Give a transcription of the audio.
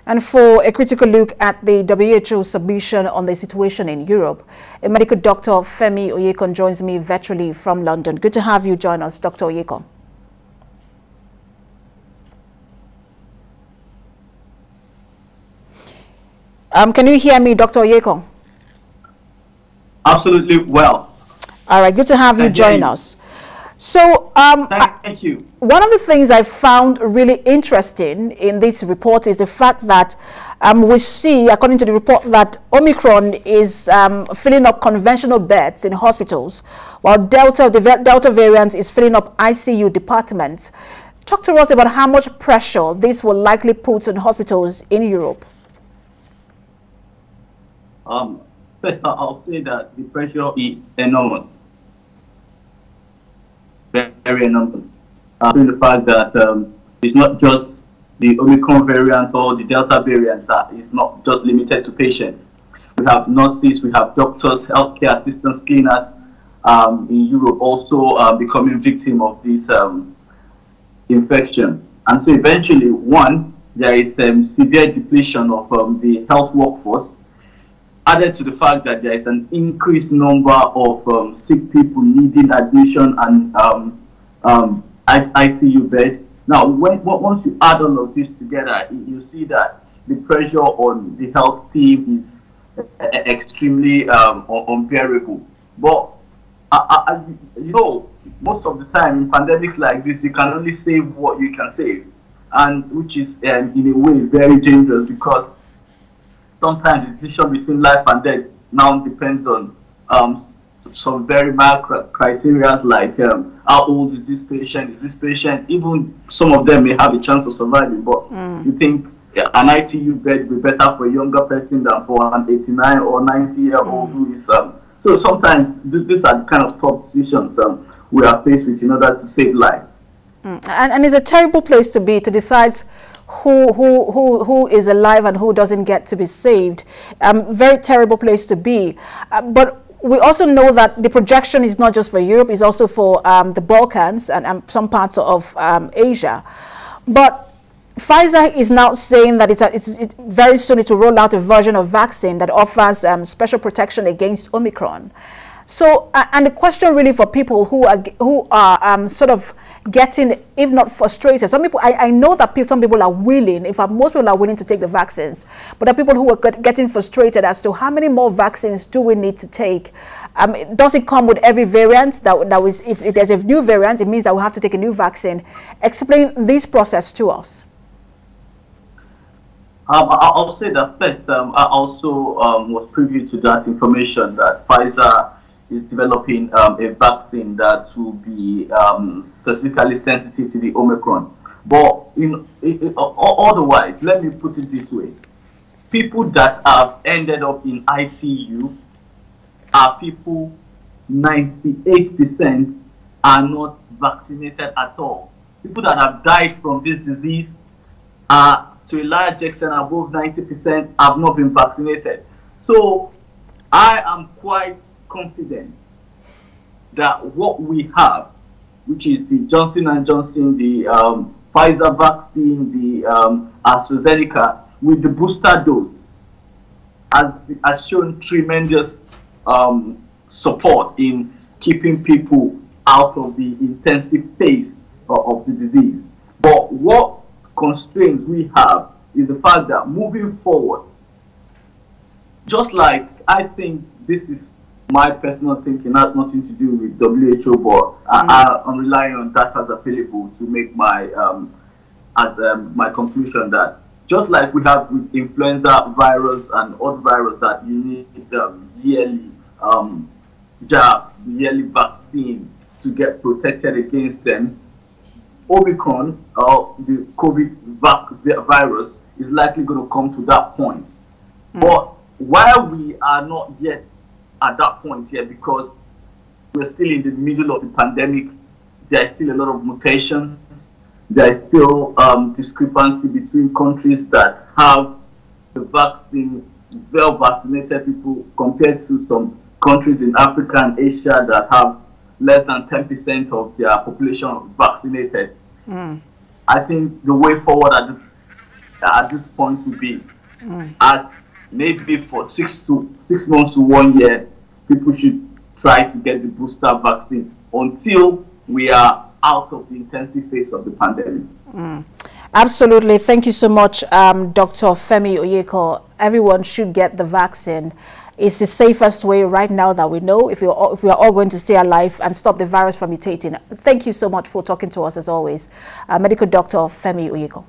And for a critical look at the WHO submission on the situation in Europe, a medical doctor, Femi Oyekon, joins me virtually from London. Good to have you join us, Dr. Oyekon. Can you hear me, Dr. Oyekon? Absolutely well. All right, good to have you join us. So, thank you. One of the things I found really interesting in this report is the fact that we see, according to the report, that Omicron is filling up conventional beds in hospitals, while the Delta variant is filling up ICU departments. Talk to us about how much pressure this will likely put on hospitals in Europe. First, I'll say that the pressure is enormous. Very enormous. The fact that it's not just the Omicron variant or the Delta variant that is not just limited to patients. We have nurses, we have doctors, healthcare assistants, cleaners in Europe also becoming victim of this infection. And so eventually, one, there is severe depletion of the health workforce, added to the fact that there is an increased number of sick people needing admission and ICU beds. Now, once you add all of this together, you see that the pressure on the health team is extremely unbearable. But, you know, most of the time in pandemics like this, you can only save what you can save, and which is in a way very dangerous, because sometimes the decision between life and death now depends on some very mild criteria, like how old is this patient? Is this patient, even some of them may have a chance of surviving, but you think an ITU bed will be better for a younger person than for an 89 or 90-year-old who is so sometimes these are the kind of tough decisions we are faced with in order to save life. And it's a terrible place to be, to decide who is alive and who doesn't get to be saved. Very terrible place to be. But we also know that the projection is not just for Europe, it's also for the Balkans and some parts of Asia. But Pfizer is now saying that it's very soon to roll out a version of vaccine that offers special protection against Omicron. So, and the question really for people who are sort of getting, if not frustrated, some people, I know that some people are willing, in fact, most people are willing to take the vaccines, but there are people who are getting frustrated as to how many more vaccines do we need to take? Does it come with every variant? If there's a new variant, it means that we have to take a new vaccine. Explain this process to us. I'll say that first, I also was privy to that information that Pfizer is developing a vaccine that will be specifically sensitive to the Omicron. But otherwise, let me put it this way. People that have ended up in ICU are people, 98% are not vaccinated at all. People that have died from this disease are, to a large extent, above 90% have not been vaccinated. So I am quite confident that what we have, which is the Johnson & Johnson, the Pfizer vaccine, the AstraZeneca, with the booster dose, has shown tremendous support in keeping people out of the intensive phase of the disease. But what constraints we have is the fact that moving forward, just like I think this is my personal thinking, has nothing to do with WHO, but I'm relying on data available to make my my conclusion that just like we have with influenza virus and other virus that you need yearly jab, yearly vaccine to get protected against them, Omicron or the COVID virus is likely going to come to that point. But while we are not yet at that point yet, because we're still in the middle of the pandemic, there is still a lot of mutations. There is still discrepancy between countries that have the vaccine, well-vaccinated people, compared to some countries in Africa and Asia that have less than 10% of their population vaccinated. I think the way forward at this point would be, as maybe for 6 months to 1 year, people should try to get the booster vaccine until we are out of the intensive phase of the pandemic. Absolutely. Thank you so much, Dr. Femi Oyeko. Everyone should get the vaccine. It's the safest way right now that we know if we are all going to stay alive and stop the virus from mutating. Thank you so much for talking to us as always. Medical Doctor Femi Oyeko.